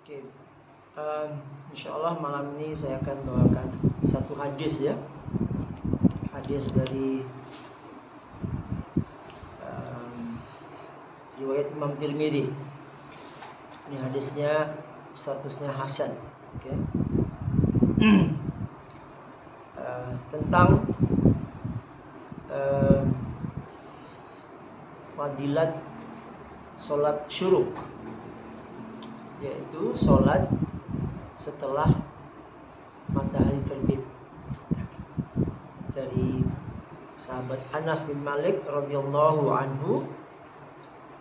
Oke, insya Allah malam ini saya akan bawakan satu hadis ya. Hadis dari riwayat Imam Tirmidzi. Ini hadisnya statusnya hasan. Oke. Tentang fadilat sholat syuruk, yaitu sholat setelah matahari terbit. Dari sahabat Anas bin Malik radhiyallahu anhu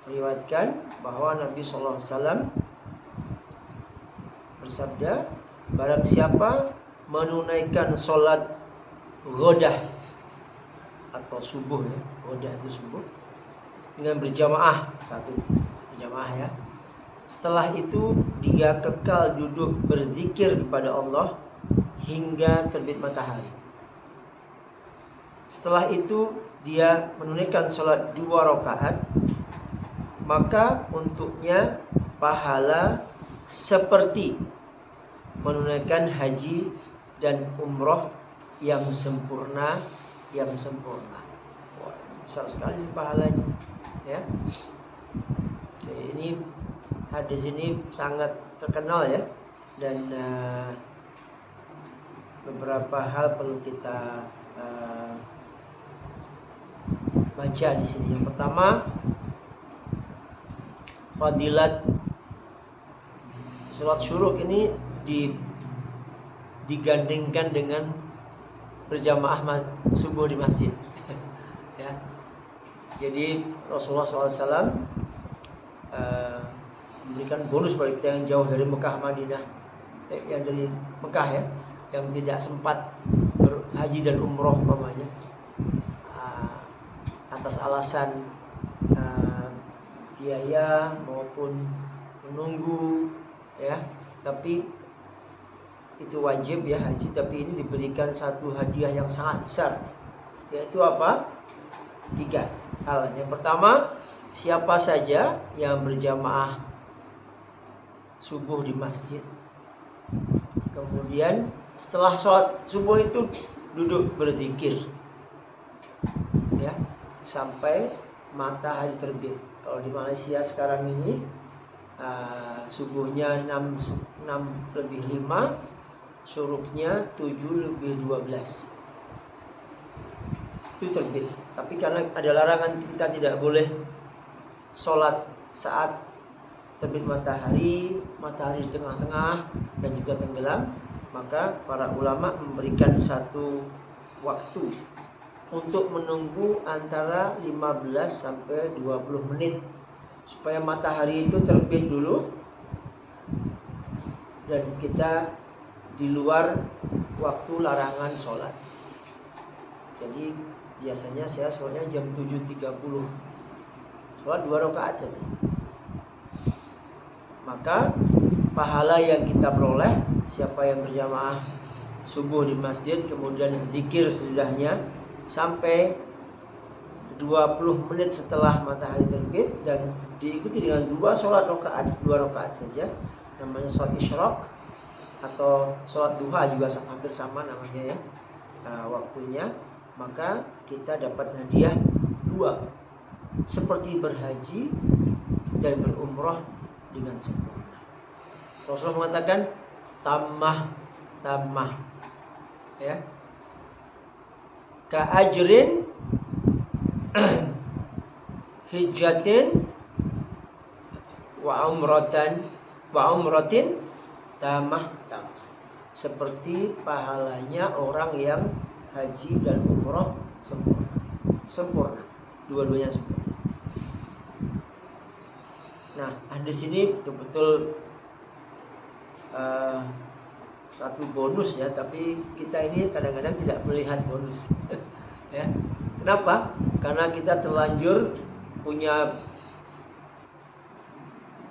meriwayatkan bahwa Nabi sallallahu alaihi wasallam bersabda, barang siapa menunaikan sholat ghadah atau subuh ya, ghadah itu subuh, dengan berjamaah, satu berjamaah ya. Setelah itu dia kekal duduk berzikir kepada Allah hingga terbit matahari. Setelah itu dia menunaikan sholat 2 rakaat, maka untuknya pahala seperti menunaikan haji dan umroh yang sempurna, Wah, besar sekali pahalanya ya. Oke, ini hadis ini sangat terkenal ya, dan beberapa hal perlu kita baca di sini. Yang pertama, fadilat sholat syuruk ini digandingkan dengan berjamaah subuh di masjid. Ya. Jadi Rasulullah SAW memberikan bonus bagi kita yang jauh dari Mekah Madinah, yang dari Mekah ya, yang tidak sempat berhaji dan umroh umpamanya, atas alasan biaya maupun menunggu ya, tapi itu wajib ya haji, tapi ini diberikan satu hadiah yang sangat besar, yaitu apa? 3 hal. Yang pertama, siapa saja yang berjamaah subuh di masjid, kemudian setelah sholat subuh itu duduk berzikir ya sampai matahari terbit. Kalau di Malaysia sekarang ini subuhnya 6:05, syuruknya 7:12 itu terbit. Tapi karena ada larangan, kita tidak boleh sholat saat terbit matahari di tengah-tengah dan juga tenggelam, maka para ulama memberikan satu waktu untuk menunggu antara 15 sampai 20 menit supaya matahari itu terbit dulu dan kita di luar waktu larangan sholat. Jadi biasanya saya sholatnya jam 7.30, sholat 2 rakaat saja. Maka pahala yang kita peroleh, siapa yang berjamaah subuh di masjid kemudian zikir sesudahnya sampai 20 menit setelah matahari terbit dan diikuti dengan 2 rakaat saja, namanya sholat isyraq atau sholat duha, juga hampir sama namanya ya waktunya, maka kita dapat hadiah 2, seperti berhaji dan berumrah dengan sempurna. Rasulullah mengatakan tamah ya, ka ajrin hijjatin wa umratin tamah, seperti pahalanya orang yang haji dan umrah sempurna, dua-duanya sempurna. Nah, hadis ini betul-betul satu bonus ya, tapi kita ini kadang-kadang tidak melihat bonus. Ya. Kenapa? Karena kita terlanjur punya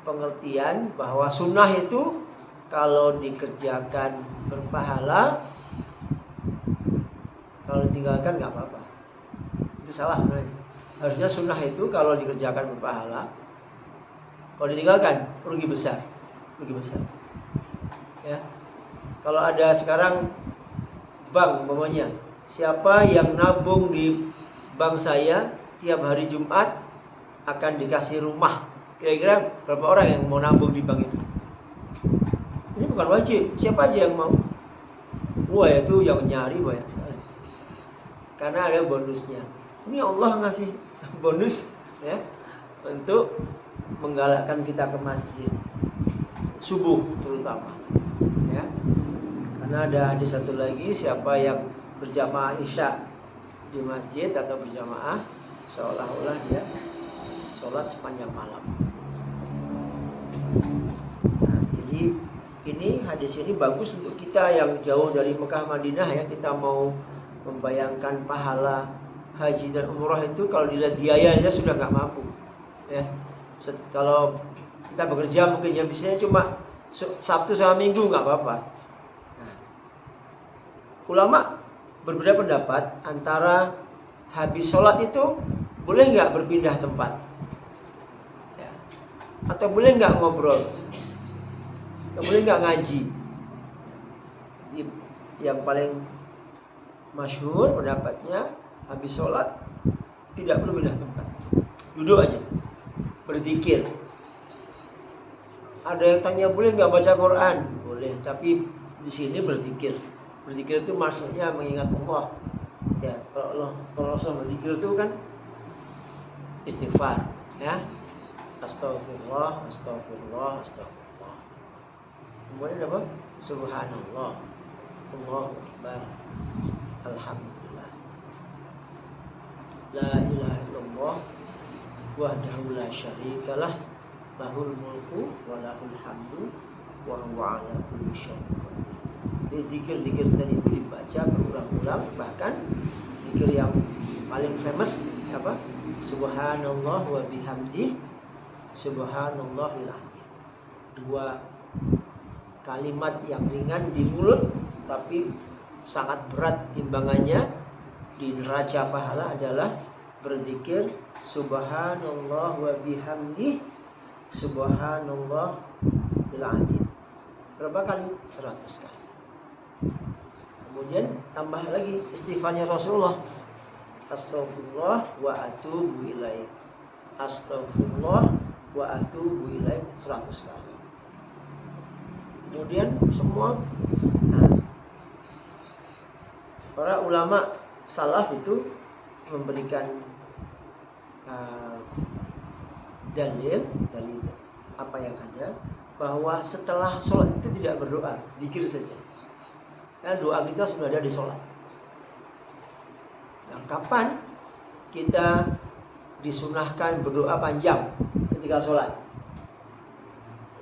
pengertian bahwa sunnah itu kalau dikerjakan berpahala, kalau ditinggalkan nggak apa-apa. Itu salah sebenarnya. Harusnya sunnah itu kalau dikerjakan berpahala, kalau ditinggalkan rugi besar. Ya. Kalau ada sekarang bank umpamanya, siapa yang nabung di bank saya tiap hari Jumat akan dikasih rumah. Kira-kira berapa orang yang mau nabung di bank itu? Ini bukan wajib, siapa aja yang mau. Wah, itu yang nyari banyak sekali. Karena ada bonusnya. Ini Allah ngasih bonus ya untuk menggalakkan kita ke masjid subuh terutama ya. Karena ada hadis satu lagi, siapa yang berjamaah isya di masjid atau berjamaah seolah-olah dia sholat sepanjang malam. Nah, jadi ini hadis ini bagus untuk kita yang jauh dari Mekah Madinah ya. Kita mau membayangkan pahala haji dan umroh itu, kalau dilihat biayanya sudah nggak mampu ya. Kalau kita bekerja mungkin yang bisanya cuma Sabtu sama Minggu nggak apa-apa. Nah, ulama berbeda pendapat antara habis sholat itu boleh nggak berpindah tempat ya, atau boleh nggak ngobrol, atau boleh nggak ngaji. Yang paling masyhur pendapatnya, habis sholat tidak perlu pindah tempat, duduk aja berzikir. Ada yang tanya boleh nggak baca Quran? Boleh, tapi di sini berzikir. Berzikir itu maksudnya mengingat Allah. Ya, kalau Rasul berzikir itu kan istighfar, ya. Astagfirullah, astagfirullah, astagfirullah. Kemudian apa? Subhanallah, Allahu Akbar, Alhamdulillah, La ilaha illallah, wahdahu la syarikalah, lahul mulku wa lahul hamdu wa huwa ala kulli syai'in qadir. Jadi zikir-zikir tadi itu dibaca berulang-ulang, bahkan zikir yang paling famous apa? Subhanallah wa bihamdih, subhanallahil azim. Dua kalimat yang ringan di mulut tapi sangat berat timbangannya di neraca pahala adalah berzikir subhanallah wa bihamdih, subhanallah bil azim. Berapa kali? 100 kali. Kemudian tambah lagi istighfarnya Rasulullah, astagfirullah wa atubu ilaih, astagfirullah wa atubu ilaih 100 kali. Kemudian semua para ulama salaf itu memberikan dalil dari apa yang ada, bahwa setelah sholat itu tidak berdoa, zikir saja. Karena doa kita sudah ada di sholat. Nah, kapan kita disunahkan berdoa panjang ketika sholat?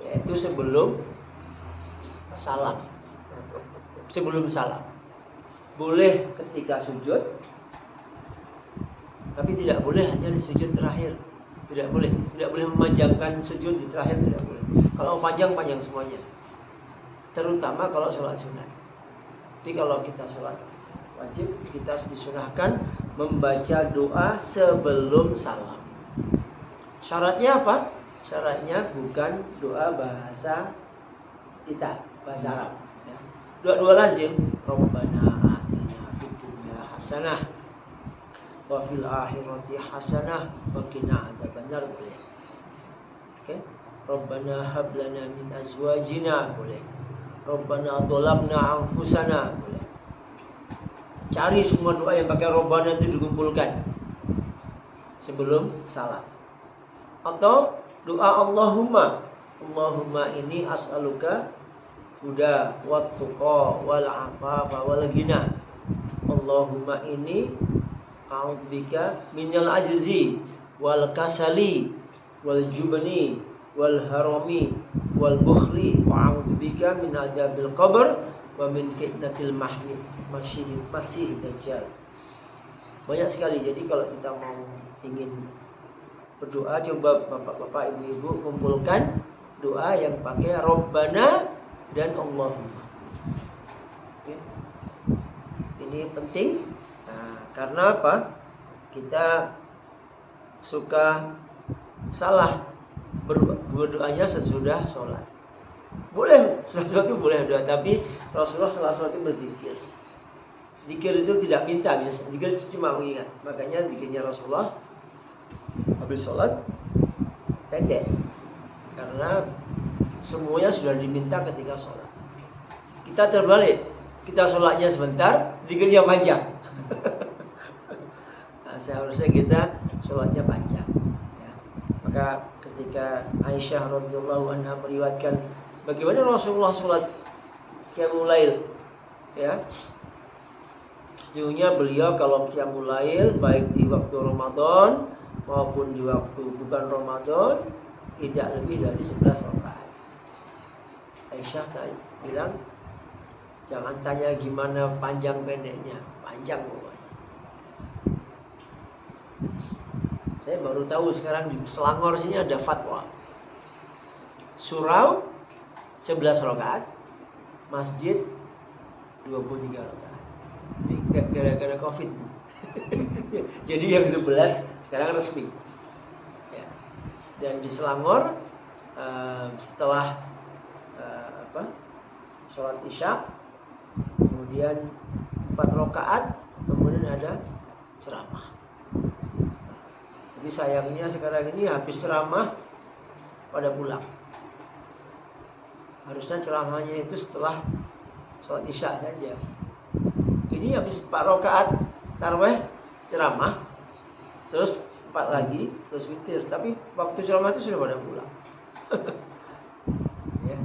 Yaitu sebelum salam. Sebelum salam. Boleh ketika sujud, tapi tidak boleh hanya di sujud terakhir. Tidak boleh memanjangkan sujud di terakhir, tidak boleh. Kalau panjang semuanya. Terutama kalau sholat sunat. Tapi kalau kita sholat wajib, kita disunahkan membaca doa sebelum salam. Syaratnya apa? Syaratnya bukan doa bahasa kita, bahasa Arab. Ya. Doa-doa lazim. Rabbana atina fid dunya hasanah wa fil akhirati hasanah wa qina adzabannar, boleh. Oke. Rabbana hab lana min azwajina, boleh. Rabbana dzalamna anfusana, boleh. Cari semua doa yang pakai Rabbana itu dikumpulkan sebelum salam. Atau doa Allahumma ini as'aluka huda wat tuqa wal afafa wal ghina. Allahumma ini a'udzubika minal ajzi wal kasali wal jubni wal harami wal bukhli wa a'udzubika min adzabil qabr wa min fitnatil masih dajjal. Banyak sekali. Jadi kalau kita mau ingin berdoa, coba bapak-bapak, ibu-ibu kumpulkan doa yang pakai Rabbana dan Allahumma. Oke. Ini penting. Nah, karena apa? Kita suka salah berdoanya sesudah sholat. Boleh, setelah sholat itu boleh doa, tapi Rasulullah setelah sholat itu berzikir. Zikir itu tidak minta, biasa. Zikir itu cuma mengingat. Makanya zikirnya Rasulullah habis sholat pendek, karena semuanya sudah diminta ketika sholat. Kita terbalik, kita sholatnya sebentar, zikirnya panjang. Nah, seharusnya kita sholatnya panjang. Ya. Maka ketika Aisyah radhiyallahu anha meriwayatkan bagaimana Rasulullah sholat qiyamul lail, ya, sejujurnya beliau kalau qiyamul lail baik di waktu Ramadan maupun di waktu bukan Ramadan tidak lebih dari 11 rakaat. Aisyah bilang, jangan tanya gimana panjang pendeknya, panjang pokoknya. Saya baru tahu sekarang di Selangor sini ada fatwa. Surau 11 rakaat, masjid 23 rakaat. Ini gara-gara Covid. Jadi yang 11 sekarang resmi. Ya. Dan di Selangor setelah sholat Isya, kemudian 4 rakaat, kemudian ada ceramah. Tapi sayangnya sekarang ini habis ceramah pada pulang. Harusnya ceramahnya itu setelah sholat Isya saja. Ini habis 4 rakaat tarawih ceramah, terus 4 lagi, terus witir. Tapi waktu ceramah itu sudah pada pulang. Ya.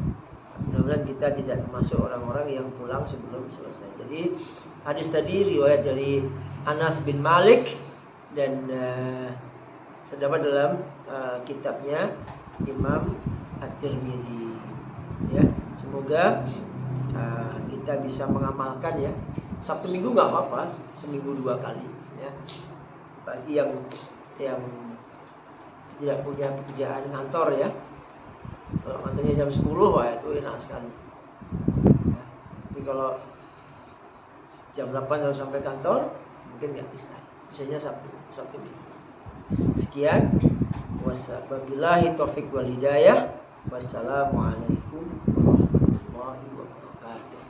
Mudah-mudahan kita tidak termasuk orang-orang yang pulang sebelum selesai. Jadi hadis tadi riwayat dari Anas bin Malik dan terdapat dalam kitabnya Imam At-Tirmidzi. Ya, semoga kita bisa mengamalkan ya. Sabtu Minggu nggak apa-apa, seminggu 2 kali. Ya. Bagi yang tidak punya pekerjaan kantor ya, kalau kantornya jam 10, wah itu enak sekali. Ya. Tapi kalau jam 8 harus sampai kantor, mungkin nggak bisa. Biasanya Sabtu Minggu. Sekian, wabillahi taufiq wal hidayah. Wassalamualaikum warahmatullahi wabarakatuh.